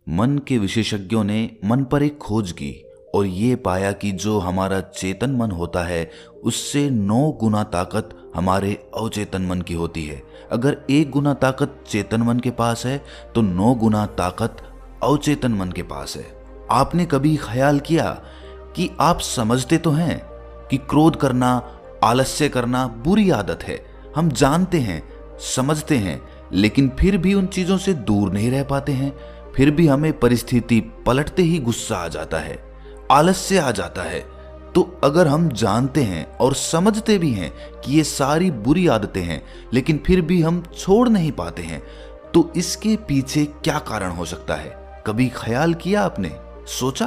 मन के विशेषज्ञों ने मन पर एक खोज की और ये पाया कि जो हमारा चेतन मन होता है उससे 9 गुना ताकत हमारे अवचेतन मन की होती है। अगर 1 गुना ताकत चेतन मन के पास है तो 9 गुना ताकत अवचेतन मन के पास है। आपने कभी ख्याल किया कि आप समझते तो हैं कि क्रोध करना, आलस्य करना बुरी आदत है। हम जानते हैं, समझते हैं, लेकिन फिर भी उन चीजों से दूर नहीं रह पाते हैं। फिर भी हमें परिस्थिति पलटते ही गुस्सा आ जाता है, आलस्य आ जाता है। तो अगर हम जानते हैं और समझते भी हैं कि ये सारी बुरी आदतें हैं, लेकिन फिर भी हम छोड़ नहीं पाते हैं, तो इसके पीछे क्या कारण हो सकता है? कभी ख्याल किया आपने, सोचा?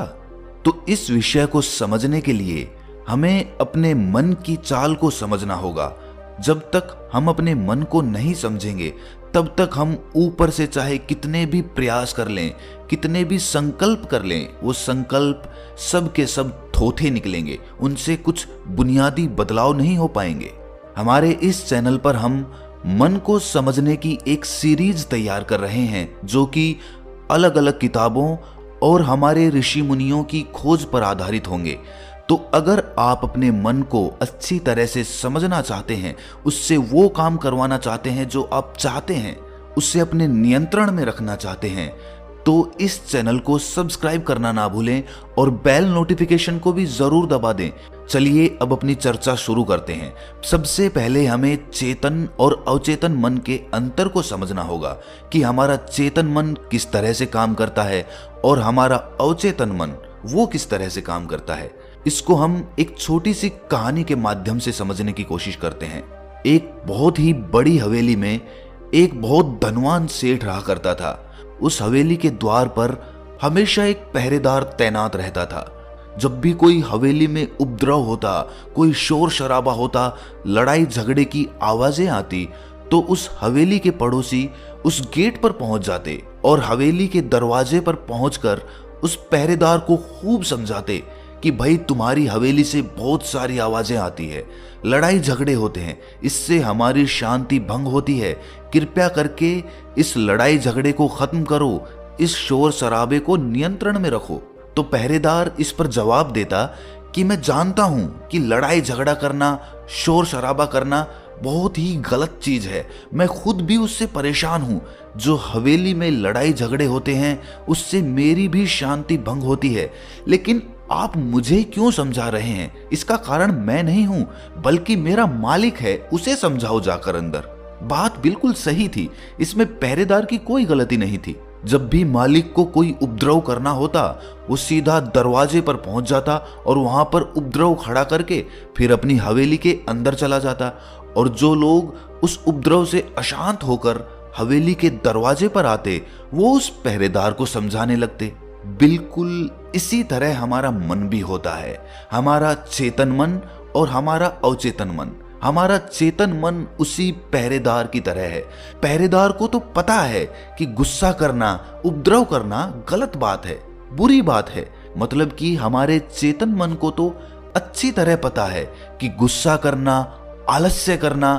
तो इस विषय को समझने के लिए हमें अपने मन की चाल को समझना होगा। जब तक हम अपने मन को नहीं समझेंगे तब तक हम ऊपर से चाहे कितने भी प्रयास कर लें, कितने भी संकल्प कर लें, वो संकल्प सब के सब थोथे निकलेंगे, उनसे कुछ बुनियादी बदलाव नहीं हो पाएंगे। हमारे इस चैनल पर हम मन को समझने की एक सीरीज तैयार कर रहे हैं जो कि अलग अलग किताबों और हमारे ऋषि मुनियों की खोज पर आधारित होंगे। तो अगर आप अपने मन को अच्छी तरह से समझना चाहते हैं, उससे वो काम करवाना चाहते हैं जो आप चाहते हैं, उससे अपने नियंत्रण में रखना चाहते हैं, तो इस चैनल को सब्सक्राइब करना ना भूलें और बेल नोटिफिकेशन को भी जरूर दबा दें। चलिए अब अपनी चर्चा शुरू करते हैं। सबसे पहले हमें चेतन और अवचेतन मन के अंतर को समझना होगा कि हमारा चेतन मन किस तरह से काम करता है और हमारा अवचेतन मन वो किस तरह से काम करता है। इसको हम एक छोटी सी कहानी के माध्यम से समझने की कोशिश करते हैं। एक बहुत ही बड़ी हवेली में एक बहुत धनवान सेठ रहा करता था। उस हवेली के द्वार पर हमेशा एक पहरेदार तैनात रहता था। जब भी कोई हवेली में उपद्रव होता, कोई शोर शराबा होता, लड़ाई झगड़े की आवाजें आती, तो उस हवेली के पड़ोसी उस गेट पर पहुंच जाते और हवेली के दरवाजे पर पहुंचकर उस पहरेदार को खूब समझाते कि भाई तुम्हारी हवेली से बहुत सारी आवाजें आती है, लड़ाई झगड़े होते हैं, इससे हमारी शांति भंग होती है, कृपया करके इस लड़ाई झगड़े को खत्म करो, इस शोर शराबे को नियंत्रण में रखो। तो पहरेदार इस पर जवाब देता कि मैं जानता हूं कि लड़ाई झगड़ा करना, शोर शराबा करना बहुत ही गलत चीज है, मैं खुद भी उससे परेशान हूं। जो हवेली में लड़ाई झगड़े होते हैं उससे मेरी भी शांति भंग होती है, लेकिन आप मुझे क्यों समझा रहे हैं? इसका कारण मैं नहीं हूं बल्कि मेरा मालिक है, उसे समझाओ जाकर अंदर। बात बिल्कुल सही थी, इसमें पहरेदार की कोई गलती नहीं थी। जब भी मालिक को कोई उपद्रव करना होता वो सीधा दरवाजे पर पहुंच जाता और वहां पर उपद्रव खड़ा करके फिर अपनी हवेली के अंदर चला जाता, और जो लोग उस उपद्रव से अशांत होकर हवेली के दरवाजे पर आते वो उस पहरेदार को समझाने लगते। बिल्कुल इसी तरह हमारा मन भी होता है, हमारा चेतन मन और हमारा अवचेतन मन। हमारा चेतन मन उसी पहरेदार की तरह है। पहरेदार को तो पता है कि गुस्सा करना, उपद्रव करना गलत बात है, बुरी बात है। मतलब कि हमारे चेतन मन को तो अच्छी तरह पता है कि गुस्सा करना, आलस्य करना,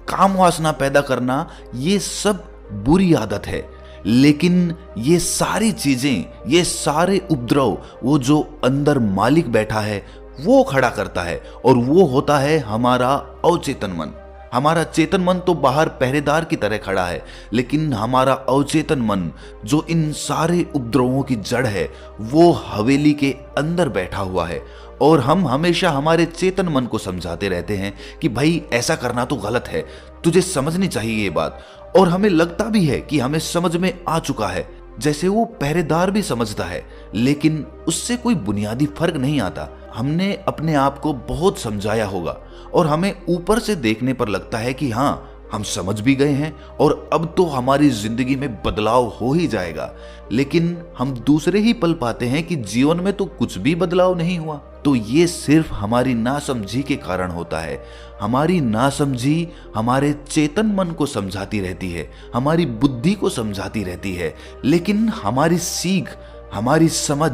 काम वासना पैदा करना ये सब बुरी आदत है। लेकिन ये सारी चीजें, ये सारे उपद्रव वो जो अंदर मालिक बैठा है वो खड़ा करता है, और वो होता है हमारा अवचेतन मन। हमारा चेतन मन तो बाहर पहरेदार की तरह खड़ा है, लेकिन हमारा अवचेतन मन जो इन सारे उपद्रवों की जड़ है वो हवेली के अंदर बैठा हुआ है। और हम हमेशा हमारे चेतन मन को समझाते रहते हैं कि भाई ऐसा करना तो गलत है, तुझे समझनी चाहिए ये बात। और हमें लगता भी है कि हमें समझ में आ चुका है, जैसे वो पहरेदार भी समझता है, लेकिन उससे कोई बुनियादी फर्क नहीं आता। हमने अपने आप को बहुत समझाया होगा और हमें ऊपर से देखने पर लगता है कि हाँ हम समझ भी गए हैं और अब तो हमारी जिंदगी में बदलाव हो ही जाएगा, लेकिन हम दूसरे ही पल पाते हैं कि जीवन में तो कुछ भी बदलाव नहीं हुआ। तो ये सिर्फ हमारी नासमझी के कारण होता है। हमारी नासमझी हमारे चेतन मन को समझाती रहती है, हमारी बुद्धि को समझाती रहती है, लेकिन हमारी सीख, हमारी समझ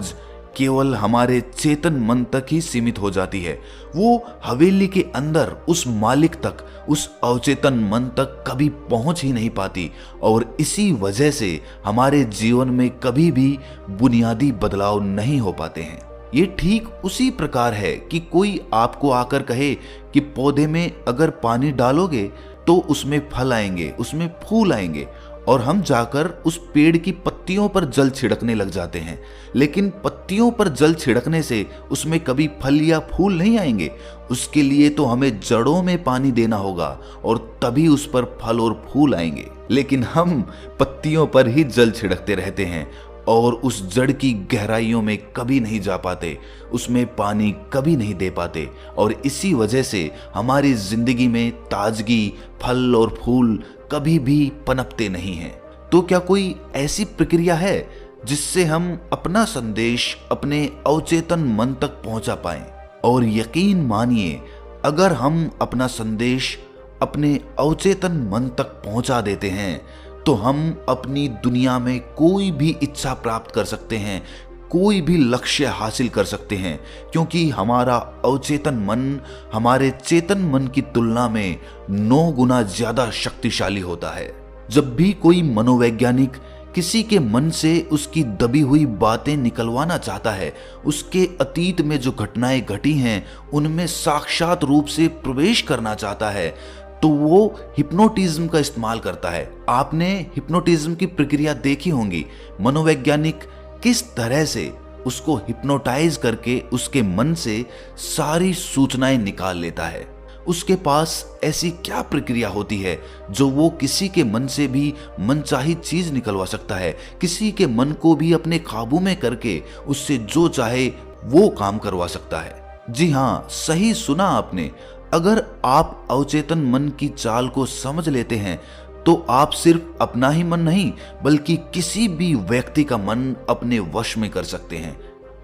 केवल हमारे चेतन मन तक ही सीमित हो जाती है। वो हवेली के अंदर उस मालिक तक, उस अवचेतन मन तक कभी पहुंच ही नहीं पाती और इसी वजह से हमारे जीवन में कभी भी बुनियादी बदलाव नहीं हो पाते हैं। ये ठीक उसी प्रकार है कि कोई आपको आकर कहे कि पौधे में अगर पानी डालोगे तो उसमें फल आएंगे, उसमें फूल आएंगे, और हम जाकर उस पेड़ की पत्तियों पर जल छिड़कने लग जाते हैं। लेकिन पत्तियों पर जल छिड़कने से उसमें कभी फल या फूल नहीं आएंगे। उसके लिए तो हमें जड़ों में पानी देना होगा और तभी उस पर फल और फूल आएंगे। लेकिन हम पत्तियों पर ही जल छिड़कते रहते हैं और उस जड़ की गहराइयों में कभी नहीं जा पाते, उसमें पानी कभी नहीं दे पाते, और इसी वजह से हमारी जिंदगी में ताजगी, फल और फूल कभी भी पनपते नहीं हैं। तो क्या कोई ऐसी प्रक्रिया है जिससे हम अपना संदेश अपने अवचेतन मन तक पहुंचा पाएं? और यकीन मानिए, अगर हम अपना संदेश अपने अवचेतन मन तक पहुंचा देते हैं तो हम अपनी दुनिया में कोई भी इच्छा प्राप्त कर सकते हैं, कोई भी लक्ष्य हासिल कर सकते हैं, क्योंकि हमारा अवचेतन मन हमारे चेतन मन की तुलना में 9 गुना ज्यादा शक्तिशाली होता है। जब भी कोई मनोवैज्ञानिक किसी के मन से उसकी दबी हुई बातें निकलवाना चाहता है, उसके अतीत में जो घटनाएं घटी हैं उनमें साक्षात रूप से प्रवेश करना चाहता है, तो वो हिप्नोटिज्म का इस्तेमाल करता है। आपने हिप्नोटिज्म की प्रक्रिया देखी होंगी। मनोवैज्ञानिक किस तरह से उसको हिप्नोटाइज करके उसके मन से सारी सूचनाएं निकाल लेता है। उसके पास ऐसी क्या प्रक्रिया होती है जो वो किसी के मन से भी मनचाही चीज निकलवा सकता है, किसी के मन को भी अपने काबू में करके उससे जो चाहे वो काम करवा सकता है। जी हाँ, सही सुना आपने। अगर आप अवचेतन मन की चाल को समझ लेते हैं तो आप सिर्फ अपना ही मन नहीं बल्कि किसी भी व्यक्ति का मन अपने वश में कर सकते हैं।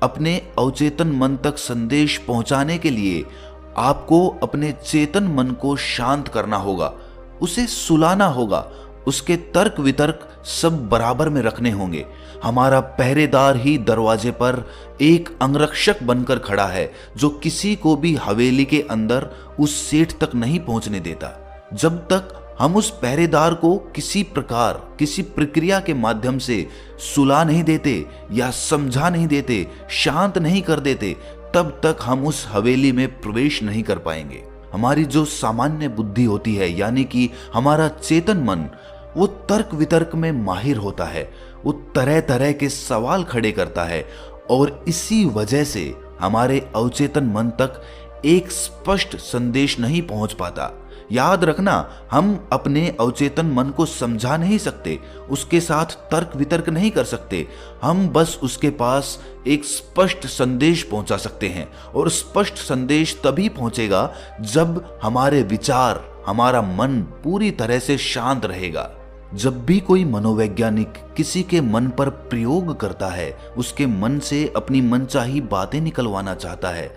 अपने अवचेतन मन तक संदेश पहुंचाने के लिए आपको अपने चेतन मन को शांत करना होगा, उसे सुलाना होगा, उसके तर्क वितर्क सब बराबर में रखने होंगे। हमारा पहरेदार ही दरवाजे पर एक अंगरक्षक बनकर खड़ा है जो किसी को भी हवेली के अंदर उस सेठ तक नहीं पहुंचने देता। जब तक हम उस पहरेदार को किसी प्रकार, किसी प्रक्रिया के माध्यम से सुला नहीं देते या समझा नहीं देते, शांत नहीं कर देते, तब तक हम उस हवेली में प्रवेश नहीं कर पाएंगे। हमारी जो सामान्य बुद्धि होती है, यानी कि हमारा चेतन मन, वो तर्क वितर्क में माहिर होता है, वो तरह तरह के सवाल खड़े करता है और इसी वजह से हमारे अवचेतन मन तक एक स्पष्ट संदेश नहीं पहुंच पाता। याद रखना, हम अपने अवचेतन मन को समझा नहीं सकते, उसके साथ तर्क वितर्क नहीं कर सकते। हम बस उसके पास एक स्पष्ट संदेश पहुंचा सकते हैं और स्पष्ट संदेश तभी पहुंचेगा जब हमारे विचार, हमारा मन पूरी तरह से शांत रहेगा। जब भी कोई मनोवैज्ञानिक किसी के मन पर प्रयोग करता है, उसके मन से अपनी मनचाही बातें निकलवाना चाहता है,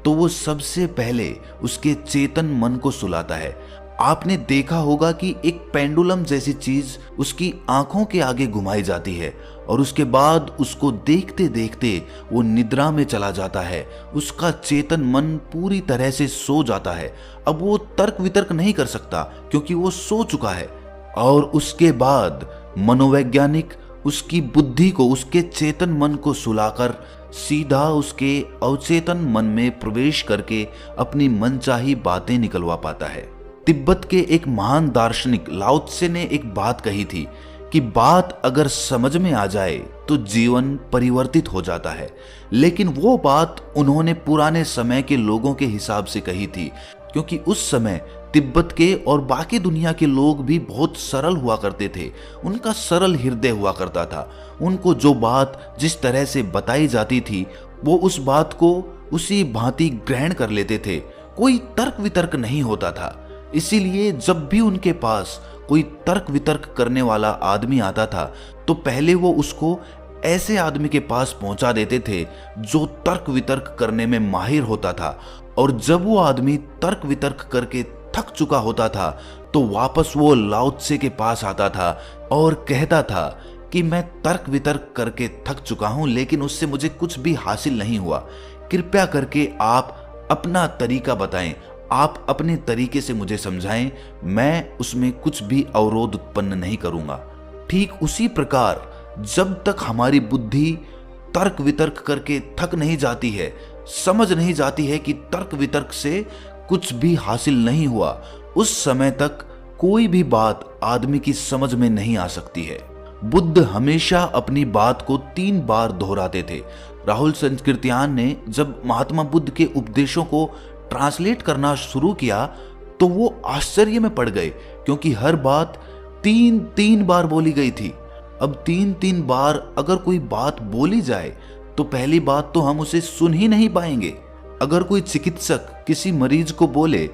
तो वो सबसे पहले उसके चेतन मन को सुलाता है। आपने देखा होगा कि एक पेंडुलम जैसी चीज उसकी आंखों के आगे घुमाई जाती है और उसके बाद उसको देखते देखते वो निद्रा में चला जाता है। उसका चेतन मन पूरी तरह से सो जाता है। अब वो तर्क वितर्क नहीं कर सकता क्योंकि वो सो चुका है। और उसके बाद मनोवैज्ञानिक उसकी बुद्धि को, उसके चेतन मन को सुलाकर सीधा उसके अवचेतन मन में प्रवेश करके अपनी मनचाही बातें निकलवा पाता है। तिब्बत के एक महान दार्शनिक लाओ त्से ने एक बात कही थी कि बात अगर समझ में आ जाए तो जीवन परिवर्तित हो जाता है। लेकिन वो बात उन्होंने पुराने समय के लोगों के हिसाब से कही थी, क्योंकि उस समय तिब्बत के और बाकी दुनिया के लोग भी बहुत सरल हुआ करते थे। उनका सरल हृदय हुआ करता था। उनको जो बात जिस तरह से बताई जाती थी वो उस बात को उसी भांति ग्रहण कर लेते थे। कोई तर्क वितर्क नहीं होता था। इसीलिए जब भी उनके पास कोई तर्क वितर्क करने वाला आदमी आता था तो पहले वो उसको ऐसे आदमी के पास पहुंचा देते थे जो तर्क वितर्क करने में माहिर होता था। और जब वो आदमी तर्क वितर्क करके थक चुका होता था तो वापस वो लाओ त्से के पास आता था और कहता था कि मैं तर्क वितर्क करके थक चुका हूं, लेकिन उससे मुझे कुछ भी हासिल नहीं हुआ। कृपया करके आप अपना तरीका बताएं, आप अपने तरीके से मुझे समझाएं, मैं उसमें कुछ भी अवरोध उत्पन्न नहीं करूंगा। ठीक उसी प्रकार जब तक हमारी बुद्धि तर्क वितर्क करके थक नहीं जाती है, समझ नहीं जाती है कि तर्क वितर्क से कुछ भी हासिल नहीं हुआ, उस समय तक कोई भी बात आदमी की समझ में नहीं आ सकती है। बुद्ध हमेशा अपनी बात को 3 बार दोहराते थे। राहुल संस्कृत्यान ने जब महात्मा बुद्ध के उपदेशों को ट्रांसलेट करना शुरू किया तो वो आश्चर्य में पड़ गए, क्योंकि हर बात 3 बार बोली गई थी। अब 3 बार अगर कोई बात बोली जाए तो पहली बात तो हम उसे सुन ही नहीं पाएंगे। अगर कोई चिकित्सक किसी मरीज को बोले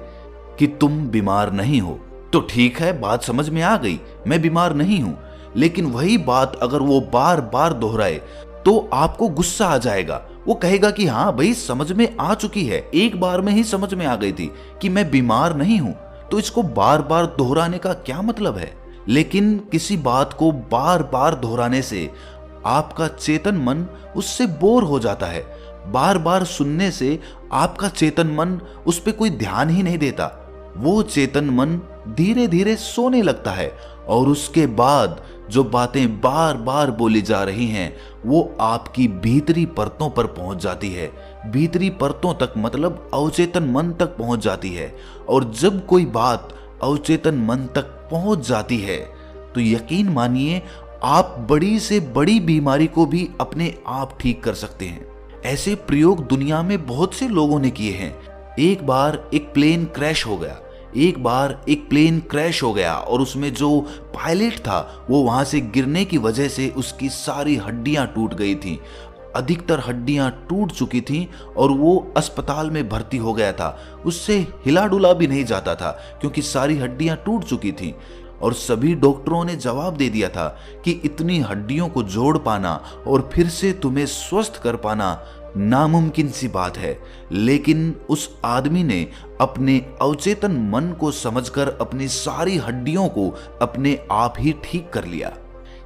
कि तुम बीमार नहीं हो, तो ठीक है, बात समझ में आ गई, मैं बीमार नहीं हूं। लेकिन वही बात अगर वो बार बार दोहराए तो आपको गुस्सा आ जाएगा। वो कहेगा कि हाँ भाई, समझ में आ चुकी है, एक बार में ही समझ में आ गई थी कि मैं बीमार नहीं हूं, तो इसको बार बार दोहराने का क्या मतलब है। लेकिन किसी बात को बार बार दोहराने से आपका चेतन मन उससे बोर हो जाता है। बार बार सुनने से आपका चेतन मन उस पर कोई ध्यान ही नहीं देता। वो चेतन मन धीरे धीरे सोने लगता है और उसके बाद जो बातें बार बार बोली जा रही हैं वो आपकी भीतरी परतों पर पहुंच जाती है। भीतरी परतों तक मतलब अवचेतन मन तक पहुंच जाती है। और जब कोई बात अवचेतन मन तक पहुंच जाती है तो यकीन मानिए आप बड़ी से बड़ी बीमारी को भी अपने आप ठीक कर सकते हैं। ऐसे प्रयोग दुनिया में बहुत से लोगों ने किए हैं। एक बार एक प्लेन क्रैश हो गया और उसमें जो पायलट था वो वहां से गिरने की वजह से उसकी सारी हड्डियां टूट गई थी। अधिकतर हड्डियां टूट चुकी थीं और वो अस्पताल में भर्ती हो गया था। उससे हिला डुला भी नहीं जाता था क्योंकि सारी हड्डियां टूट चुकी थीं। और सभी डॉक्टरों ने जवाब दे दिया था कि इतनी हड्डियों को जोड़ पाना और फिर से तुम्हें स्वस्थ कर पाना नामुमकिन सी बात है। लेकिन उस आदमी ने अपने अवचेतन मन को समझकर अपनी सारी हड्डियों को अपने आप ही ठीक कर लिया।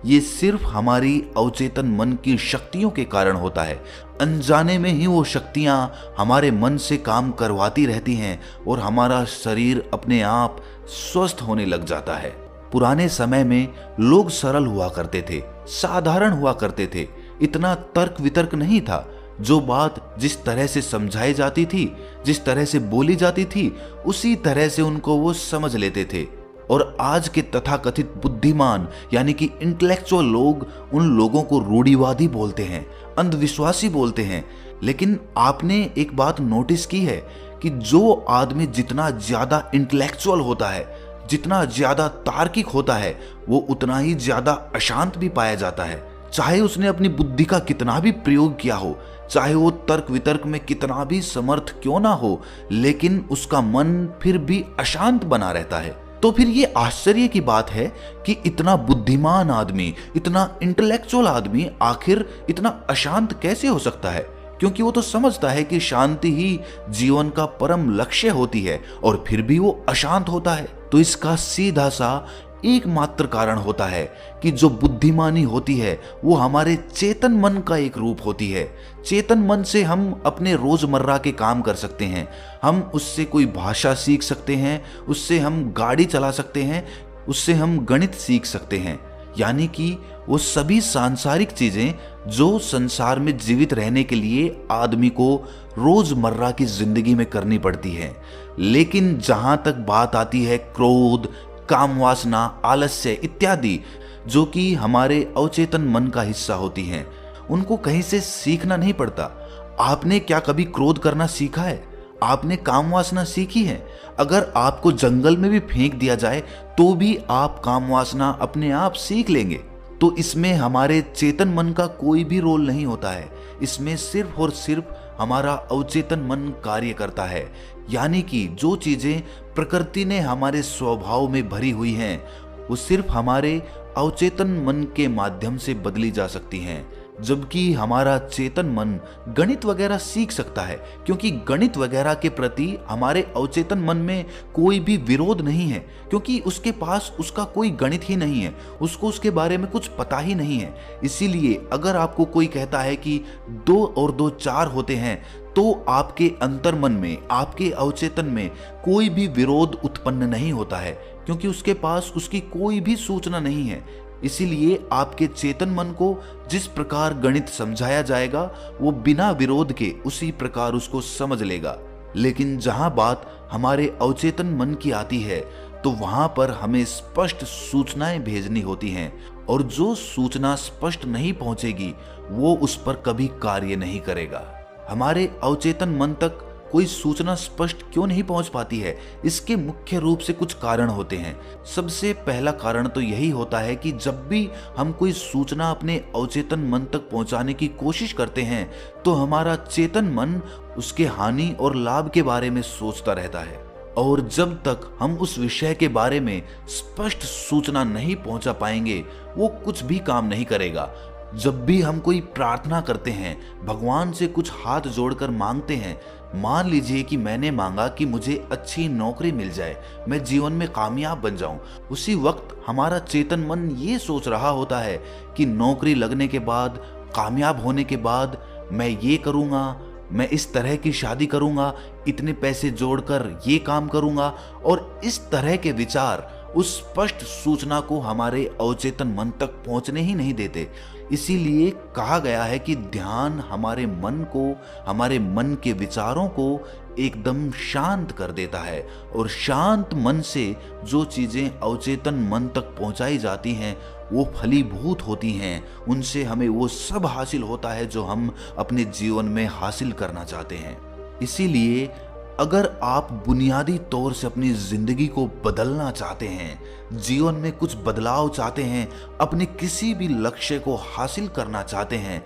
ये सिर्फ हमारी अवचेतन मन की शक्तियों के कारण होता है। अनजाने में ही वो शक्तियां हमारे मन से काम करवाती रहती हैं और हमारा शरीर अपने आप स्वस्थ होने लग जाता है। पुराने समय में लोग सरल हुआ करते थे, साधारण हुआ करते थे। इतना तर्क वितर्क नहीं था। जो बात जिस तरह से समझाई जाती थी, जिस तरह से बोली जाती थी, उसी तरह से उनको वो समझ लेते थे। और आज के तथाकथित बुद्धिमान यानी कि इंटेलेक्चुअल लोग उन लोगों को रूढ़िवादी बोलते हैं, अंधविश्वासी बोलते हैं। लेकिन आपने एक बात नोटिस की है कि जो आदमी जितना ज्यादा इंटेलेक्चुअल होता है, जितना ज्यादा तार्किक होता है, वो उतना ही ज्यादा अशांत भी पाया जाता है। चाहे उसने अपनी बुद्धि का कितना भी प्रयोग किया हो, चाहे वो तर्क वितर्क में कितना भी समर्थ क्यों ना हो, लेकिन उसका मन फिर भी अशांत बना रहता है। तो फिर ये आश्चर्य की बात है कि इतना बुद्धिमान आदमी, इतना इंटेलेक्चुअल आदमी आखिर इतना अशांत कैसे हो सकता है। क्योंकि वो तो समझता है कि शांति ही जीवन का परम लक्ष्य होती है और फिर भी वो अशांत होता है। तो इसका सीधा सा एकमात्र कारण होता है कि जो बुद्धिमानी होती है वो हमारे चेतन मन का एक रूप होती है। चेतन मन से हम अपने रोजमर्रा के काम कर सकते हैं, हम उससे कोई भाषा सीख सकते हैं, उससे हम गाड़ी चला सकते हैं, उससे हम गणित सीख सकते हैं। यानी कि वो सभी सांसारिक चीजें जो संसार में जीवित रहने के लिए आदमी को रोजमर्रा की जिंदगी में करनी पड़ती है। लेकिन जहां तक बात आती है क्रोध, काम वासना, आलस्य इत्यादि, जो कि हमारे अवचेतन मन का हिस्सा होती हैं, उनको कहीं से सीखना नहीं पड़ता। आपने क्या कभी क्रोध करना सीखा है? आपने काम वासना सीखी है? अगर आपको जंगल में भी फेंक दिया जाए तो भी आप काम वासना अपने आप सीख लेंगे। तो इसमें हमारे चेतन मन का कोई भी रोल नहीं होता है। इसमें सिर्फ और सिर्फ हमारा अवचेतन मन कार्य करता है। यानी कि जो चीजें प्रकृति ने हमारे स्वभाव में भरी हुई हैं वो सिर्फ हमारे अवचेतन मन के माध्यम से बदली जा सकती हैं। जबकि हमारा चेतन मन गणित वगैरह सीख सकता है, क्योंकि गणित वगैरह के प्रति हमारे अवचेतन मन में कोई भी विरोध नहीं है, क्योंकि उसके पास उसका कोई गणित ही नहीं है, उसको उसके बारे में कुछ पता ही नहीं है। इसीलिए अगर आपको कोई कहता है कि 2 और 2 4 होते हैं, तो आपके अंतर्मन में, आपके अवचेतन में कोई भी विरोध उत्पन्न नहीं होता है, क्योंकि उसके पास उसकी कोई भी सूचना नहीं है। इसीलिए आपके चेतन मन को जिस प्रकार गणित समझाया जाएगा, वो बिना विरोध के उसी प्रकार उसको समझ लेगा। लेकिन जहां बात हमारे अवचेतन मन की आती है, तो वहां पर हमें स्पष्ट सूचनाएं भेजनी होती हैं, और जो सूचना स्पष्ट नहीं पहुंचेगी वो उस पर कभी कार्य नहीं करेगा। हमारे अवचेतन मन तक कोई सूचना स्पष्ट क्यों नहीं पहुंच पाती है? इसके मुख्य रूप से कुछ कारण होते हैं। सबसे पहला कारण तो यही होता है कि जब भी हम कोई सूचना अपने अवचेतन मन तक पहुंचाने की कोशिश करते हैं, तो हमारा चेतन मन उसके हानि और लाभ के बारे में सोचता रहता है, और जब तक हम उस विषय के बारे में स्पष्ट सूचना नहीं पहुंचा पाएंगे, वो कुछ भी काम नहीं करेगा। जब भी हम कोई प्रार्थना करते हैं, भगवान से कुछ हाथ जोड़कर मांगते हैं, मान लीजिए कि मैंने मांगा कि मुझे अच्छी नौकरी मिल जाए, मैं जीवन में कामयाब बन जाऊं, उसी वक्त हमारा चेतन मन ये सोच रहा होता है कि नौकरी लगने के बाद, कामयाब होने के बाद मैं ये करूंगा, मैं इस तरह की शादी करूंगा, इतने पैसे जोड़कर ये काम करूंगा, और इस तरह के विचार उस स्पष्ट सूचना को हमारे अवचेतन मन तक पहुंचने ही नहीं देते। इसीलिए कहा गया है कि ध्यान हमारे मन को, हमारे मन के विचारों को एकदम शांत कर देता है, और शांत मन से जो चीजें अवचेतन मन तक पहुंचाई जाती हैं वो फलीभूत होती हैं, उनसे हमें वो सब हासिल होता है जो हम अपने जीवन में हासिल करना चाहते हैं। इसीलिए अगर आप बुनियादी तौर से अपनी जिंदगी को बदलना चाहते हैं, जीवन में कुछ बदलाव चाहते हैं, अपने किसी भी लक्ष्य को हासिल करना चाहते हैं,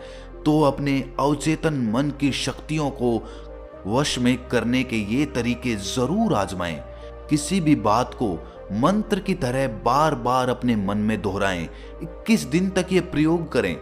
तो अपने अवचेतन मन की शक्तियों को वश में करने के ये तरीके जरूर आजमाएं। किसी भी बात को मंत्र की तरह बार बार अपने मन में दोहराएं। 21 दिन तक ये प्रयोग करें।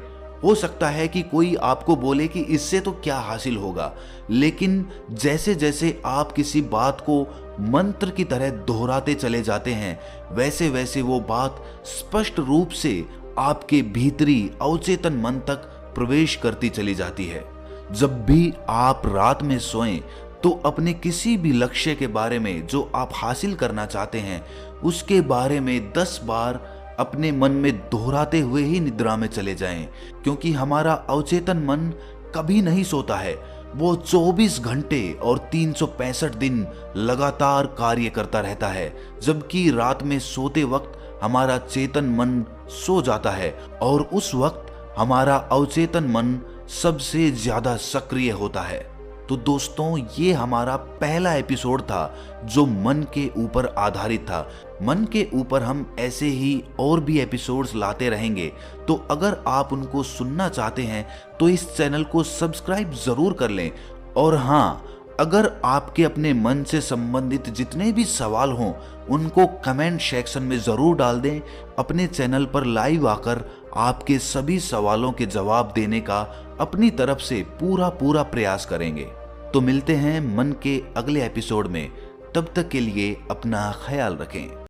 हो सकता है कि कोई आपको बोले कि इससे तो क्या हासिल होगा, लेकिन जैसे जैसे आप किसी बात को मंत्र की तरह दोहराते चले जाते हैं, वैसे वैसे वो बात स्पष्ट रूप से आपके भीतरी अवचेतन मन तक प्रवेश करती चली जाती है। जब भी आप रात में सोएं, तो अपने किसी भी लक्ष्य के बारे में जो आप हासिल करना चाहते हैं, उसके बारे में 10 बार अपने मन में दोहराते हुए ही निद्रा में चले जाएं, क्योंकि हमारा अवचेतन मन कभी नहीं सोता है। वो 24 घंटे और 365 दिन लगातार कार्य करता रहता है, जबकि रात में सोते वक्त हमारा चेतन मन सो जाता है, और उस वक्त हमारा अवचेतन मन सबसे ज्यादा सक्रिय होता है। तो दोस्तों, ये हमारा पहला एपिसोड था जो मन के ऊपर आधारित था। मन के ऊपर हम ऐसे ही और भी एपिसोड्स लाते रहेंगे, तो अगर आप उनको सुनना चाहते हैं तो इस चैनल को सब्सक्राइब जरूर कर लें। और हाँ, अगर आपके अपने मन से संबंधित जितने भी सवाल हों, उनको कमेंट सेक्शन में जरूर डाल दें। अपने चैनल पर लाइव आकर आपके सभी सवालों के जवाब देने का अपनी तरफ से पूरा प्रयास करेंगे। तो मिलते हैं मन के अगले एपिसोड में। तब तक के लिए अपना ख्याल रखें।